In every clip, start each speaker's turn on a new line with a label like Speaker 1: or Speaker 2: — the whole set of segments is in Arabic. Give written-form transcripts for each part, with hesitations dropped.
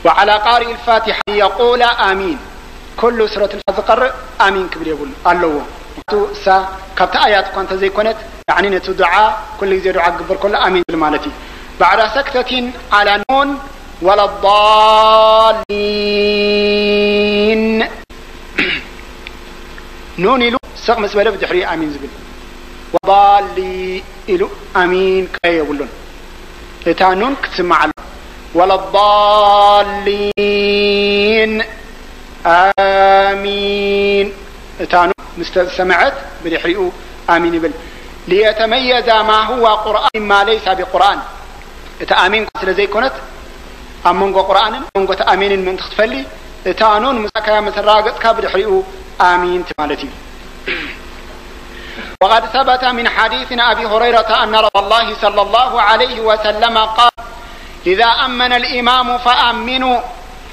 Speaker 1: وعلى قارئ الفاتحة يقول آمين كل سورة الفاتحة قرأ آمين كبير يقول الله سا كبت آيات كنت زي كنت يعني نتو دعاء كل زي دعاء قبر كل آمين بالمالتي بعد سكتة على نون ولا الضالين نون إلو سقمس بلا بدحري آمين زبل وضالي إلو آمين كي يقولون إتا نون كتسمع ولا الضالين آمين إتا نون مستسمعت بدحريئو آمين بل ليتميز ما هو قرآن ما ليس بقرآن إتا آمين قتل زي كنت أمونغو قرآن أمونغو تآمين من تختفلي إتا نون مساكا مسراغت كبدحريئو آمين تمالتي وقد ثبت من حديث أبي هريرة أن رسول الله صلى الله عليه وسلم قال إذا أمن الإمام فأمنوا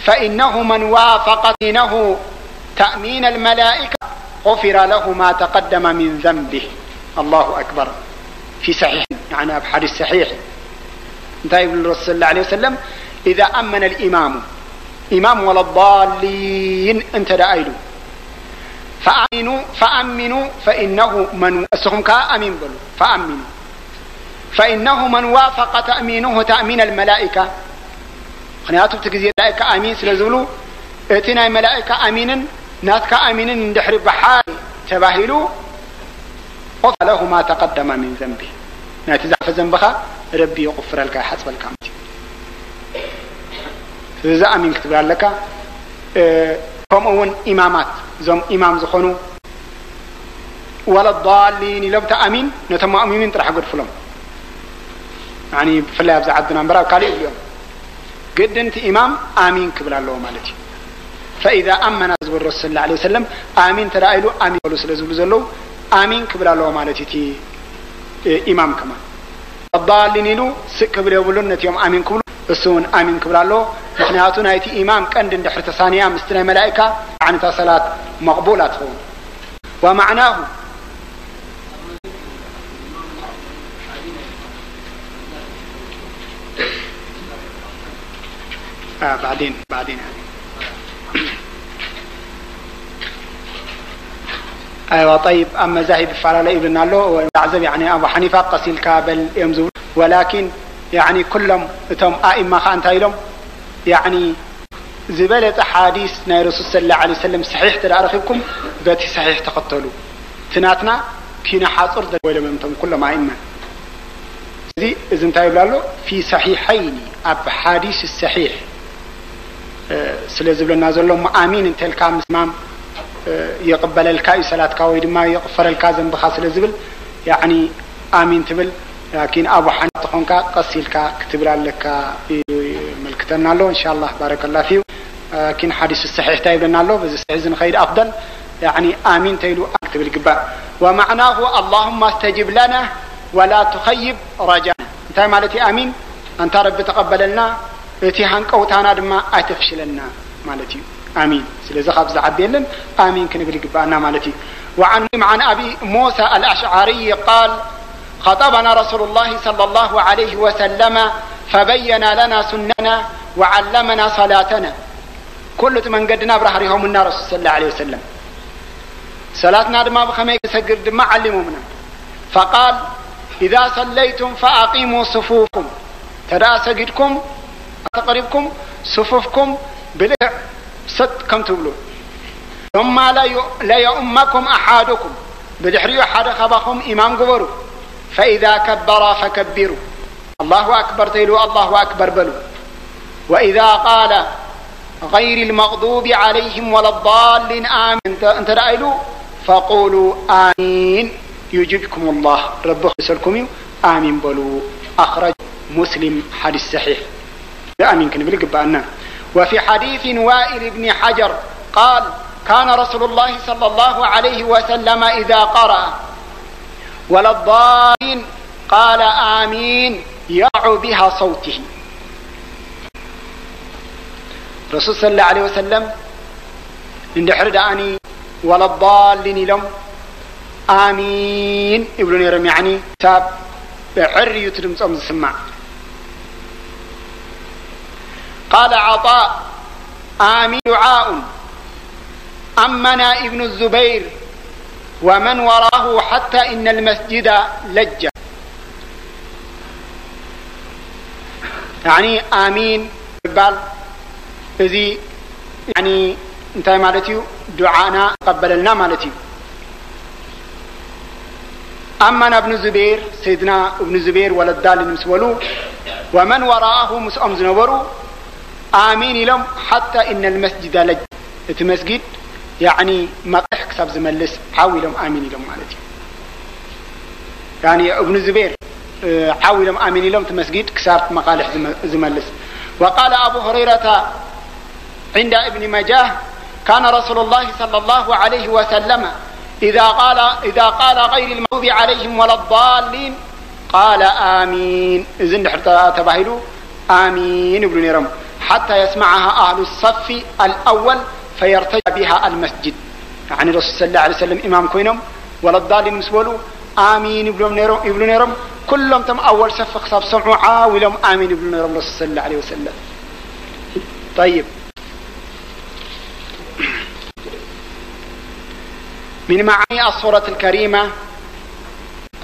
Speaker 1: فإنه من وافق دينه تأمين الملائكة غفر له ما تقدم من ذنبه الله أكبر في صحيح يعني بحديث صحيح انتهى الرسول صلى الله عليه وسلم إذا أمن الإمام إمام ولا الضالين انت دائلو فأمنوا فإنه من أسهم كأمين بلو فإنه من وافق تأمينه تأمين الملائكة خنياتو تكزي الملائكة أمين سلزولو اتنا الملائكة أمينا ناتك أمينا ندحر بحال تباهلو غفر له ما تقدم من ذنبه ناتزع فذنبها ربي يغفر لك حسب الكامل إذا أمين كتب لك كم أون إمامات زم إمام زخنو ولا الضالين لو تأمين نتم أمين ترح قد فلم يعني فلا يبزع عدنا برا قال اليوم قد أنت إمام آمين كبر الله مالتي فإذا أمن رسول الله صلى الله عليه وسلم آمين ترى آمين ولو سلزلو آمين كبر الله مالتي تي إمام كمان الضالين له كبر يقولون نتيم آمين كبر السون آمين كبر الله مخنياتنا يتي إمام كان دن دحرت ثانية مستنى ملائكة عن صلاة مقبولات هون ومعناه بعدين أيوة طيب أما زاهد فعلا ابن الله وعزب يعني أبو حنيفة قصيل كابل يمزون ولكن يعني كلهم تم أئمة خان تايلهم يعني زبالة أحاديث ناي رسول صلى الله عليه وسلم صحيح ترى أرخبكم ذاتي صحيح تقتلوا تناتنا كينا حاصر ده ولا منتم كل ما إما زي إذن تايب لالو في صحيحين أب حديث الصحيح سلازب لنا زلهم آمين انت الكام اسمام يقبل الكاي صلاة كاويد ما يغفر الكازم بخاص لزبل يعني آمين تبل لكن أبو حنيفة تخونك قصيلك كتب لك ملكتنا له إن شاء الله بارك الله فيه لكن حديث الصحيح تايب لنا له بس السعزن خير أفضل يعني آمين تيلو أكتب القباء ومعناه اللهم استجب لنا ولا تخيب رجانا انت مالتي آمين أنت رب تقبل لنا اتهان قوتانا دما أتفشلنا مالتي آمين سلزا خبز عبيلن آمين كنقل قباءنا مالتي عن أبي موسى الأشعري قال خطبنا رسول الله صلى الله عليه وسلم فبين لنا سننا وعلمنا صلاتنا كل من قدنا برهرهم النار رسول صلى الله عليه وسلم صلاتنا دما بخمي يسجر دما علموا منا فقال إذا صليتم فأقيموا صفوفكم ترى سجدكم تقربكم صفوفكم بلع ست كم تقولون ثم لا يؤمكم أحدكم بدحريو أحد خباكم إمام قبروا فإذا كبر فكبروا الله أكبر تيلو الله أكبر بلو وإذا قال غير المغضوب عليهم ولا الضالين آمين أنت رأيلو فقولوا آمين يجبكم الله ربه يسألكم آمين بلو أخرج مسلم حديث صحيح آمين كن بالقبانا وفي حديث وائل بن حجر قال كان رسول الله صلى الله عليه وسلم إذا قرأ ولا الضالين قال آمين يعو بها صوته رسول صلى الله عليه وسلم عند حرد أني ولا الضالين لهم آمين ابن يرم يعني تاب بعري يترم سمع قال عطاء آمين دعاء أمنا ابن الزبير ومن وراه حتى إن المسجد لج. يعني آمين قال إذي يعني انتهي مالتي دعانا قبلنا مالتي. أمنا ابن الزبير سيدنا ابن الزبير ولد دال مسولو ومن وراءه مسأم زنبرو آمين لهم حتى إن المسجد لج. المسجد يعني مطح كسب زملس عاوي لهم آمين لهم مالتي. يعني ابن الزبير عاوي لهم آمين لهم المسجد كسب مقالح زملس. وقال أبو هريرة عند ابن مجاه كان رسول الله صلى الله عليه وسلم إذا قال غير المغضوب عليهم ولا الضالين قال آمين. إذن حتى تباهلوا آمين ابن نيرم حتى يسمعها أهل الصف الأول فيرتجى بها المسجد. يعني رسول صلى الله عليه وسلم إمام كوينهم ولا الضالين مسبولوا آمين ابن نيرم كلهم تم أول صف خصاب سمعوا عاولهم آمين ابن نيرم رسول صلى الله عليه وسلم. طيب من معاني الصورة الكريمة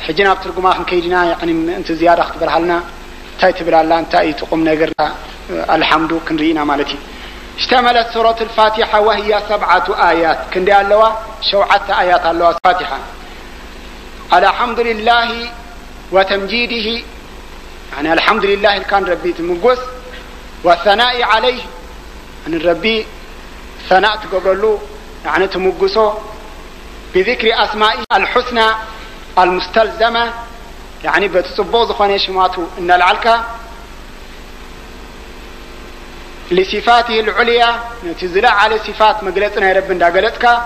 Speaker 1: حجنا بترجمها كيدنا يعني أنت زيادة اختبرها لنا تايتبر الله أنت أي تقوم نجرنا الحمد كنرينا مالتي. اشتملت سورة الفاتحة وهي 7 آيات كندي اللوا شوعة آيات اللوا الفاتحة على الحمد لله وتمجيده يعني الحمد لله اللي كان ربي تمجوس والثناء عليه أن الربي ثناء تقبل له يعني تمجوسه بذكر أسمائه الحسنى المستلزمة يعني بتصبوز خاني شماتو إن العلكة لصفاته العليا نتزلع على صفات مقلتنا يا رب قالتك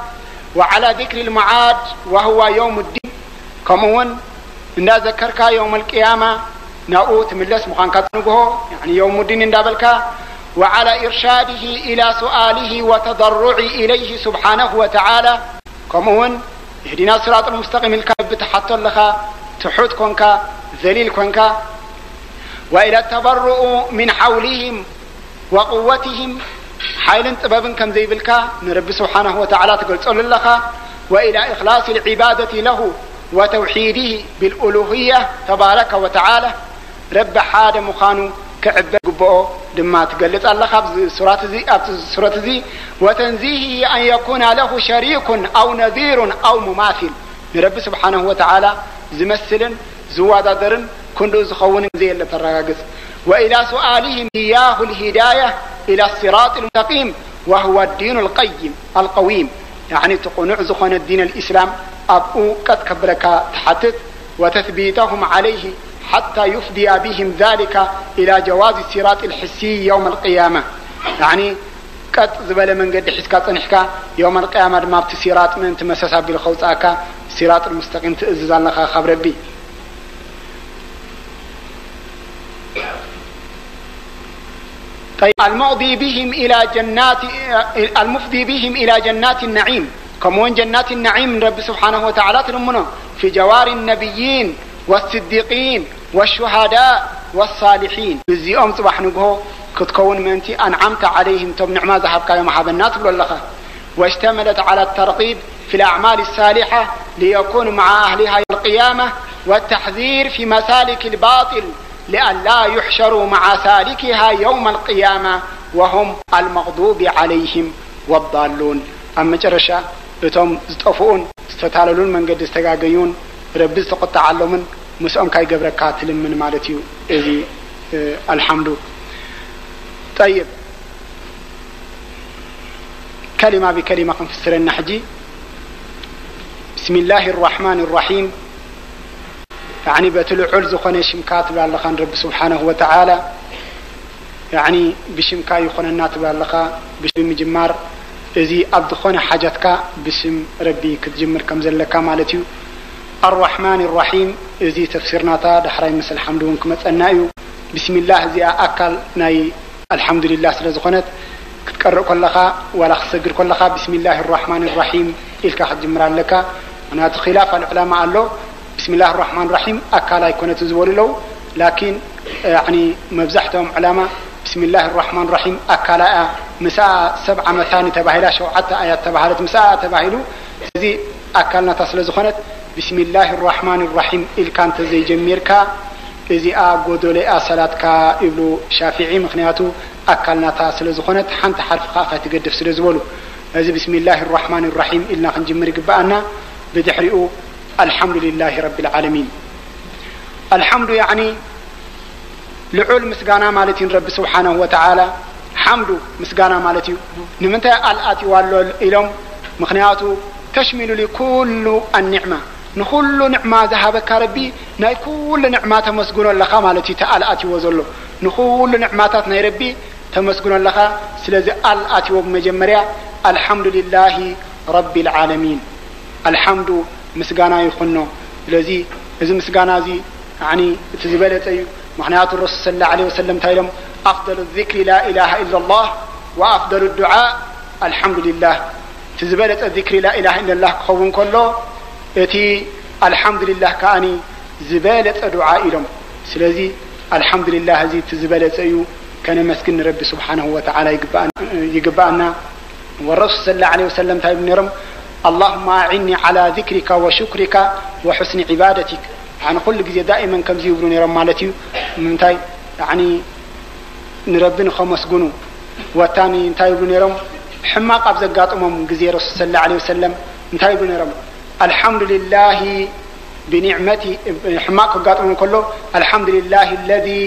Speaker 1: وعلى ذكر المعاد وهو يوم الدين كمون إن ذكرك يوم القيامة نأوت من لس مخانكات نقوه يعني يوم الدين اندابلك وعلى إرشاده إلى سؤاله وتضرعي إليه سبحانه وتعالى كمون اهدنا الصراط المستقيم الكاب تحت لك تحوت كونك ذليل كونك وإلى التبرؤ من حولهم وقوتهم حيل طبب كم زي بالك نرب سبحانه وتعالى تقول لك وإلى إخلاص العبادة له وتوحيده بالألوهية تبارك وتعالى رب حاد مخانو كعب قبؤه لما تقلت الله سورة زي وتنزيهه أن يكون له شريك أو نذير أو مماثل رب سبحانه وتعالى زمثل زوادر كندو زخون زي اللي ترغاقس وإلى سؤالهم إياه الهداية إلى الصراط المستقيم وهو الدين القيم القويم يعني تقنع زخون الدين الإسلام أبو قد كبرك تحتت وتثبيتهم عليه حتى يفدي بهم ذلك إلى جواز الصراط الحسي يوم القيامة يعني قد زبل من قد حسكات نحكا يوم القيامة ما بتسيرات من تمسسا بالخوصاك صراط المستقيم تأزز لك خبر بي. طيب المفضي بهم إلى جنات النعيم كمون جنات النعيم من رب سبحانه وتعالى تلمنا في جوار النبيين والصديقين والشهداء والصالحين بزيهم صباح نقوه كتكون منتي أنعمت عليهم تب نعمة ذهبك يوم حبنات بالله واشتملت على الترغيب في الأعمال الصالحة ليكون مع أهلها يوم القيامة والتحذير في مسالك الباطل لئلا يحشروا مع سالكها يوم القيامة وهم المغضوب عليهم والضالون. أما جرشا بتوم زطفون استتاللون من قد استقاقيون ربز تقطع علمن مسؤم كاي قبرك كاتل من مالتيو إذي الحمد. طيب كلمة بكلمة نفسر النحجي. بسم الله الرحمن الرحيم يعني بتلعل زخنا شمكات بالله رب سبحانه وتعالى يعني بشمكا يخون النات بالله بشم جمار إذي أبدخون حاجتك بسم ربي كتجمر كم زلك مالتيو. الرحمن الرحيم إذي تفسيرناتا دحراي مثل الحمد ونكم تنايو بسم الله زي أكل ناي الحمد لله سلازخونت كتقرأ كلها ولا خسجر كلها بسم الله الرحمن الرحيم إلك حد جمر لك أنا خلاف العلماء له بسم الله الرحمن الرحيم أكل يكون تزول له لكن يعني مبزحتهم علامة بسم الله الرحمن الرحيم أكلاء مساء 7 مثاني تباهلا شوعة آيات تباهلت مساء تباهلو زي أكلنا تصل زخنت بسم الله الرحمن الرحيم إل كانت زي جميركا إذي أقودولي صلاتك إبلو شافعي مخنياتو أكلنا تصل زخنت حنت حرف خافة تقدف سلزولو إذي بسم الله الرحمن الرحيم إلنا خنجمر قبأنا بدحرئو الحمد لله رب العالمين. الحمد يعني لعول مسقانا مالتي رب سبحانه وتعالى حمد مسقانا مالتي نمنتا الآتي والو إلهم مخنياتو تشمل لكل النعمة نخل نعمة ذهبك ربي ناي كل نعمات مسقون لها مالتي تالآتي وزلو نخل نعماتات ناي ربي تمسقون لها سلازي الآتي ومجمريا الحمد لله رب العالمين. الحمد مسقانا يخنو لذي إذا مسقانا زي يعني تزبالت أيو معنات الرسول صلى الله عليه وسلم تايلم أفضل الذكر لا إله إلا الله وأفضل الدعاء الحمد لله. تزبالت الذكر لا إله إلا الله خوون كله اتي الحمد لله كأني زبالة الدعاء لهم سلازي الحمد لله هذه تزبالت أيو كان مسكن رب سبحانه وتعالى يقبأنا والرسول صلى الله عليه وسلم تايلم نرم اللهم أعني على ذكرك وشكرك وحسن عبادتك. يعني كل جزء دائما كم زيبرون يرم مالتي منتاي يعني نربنا خمس جنو والثاني انتاي بن يرم حماق أبزقات جزء رسول صلى الله عليه وسلم انتاي بن يرم الحمد لله بنعمتي حماق قات كله الحمد لله الذي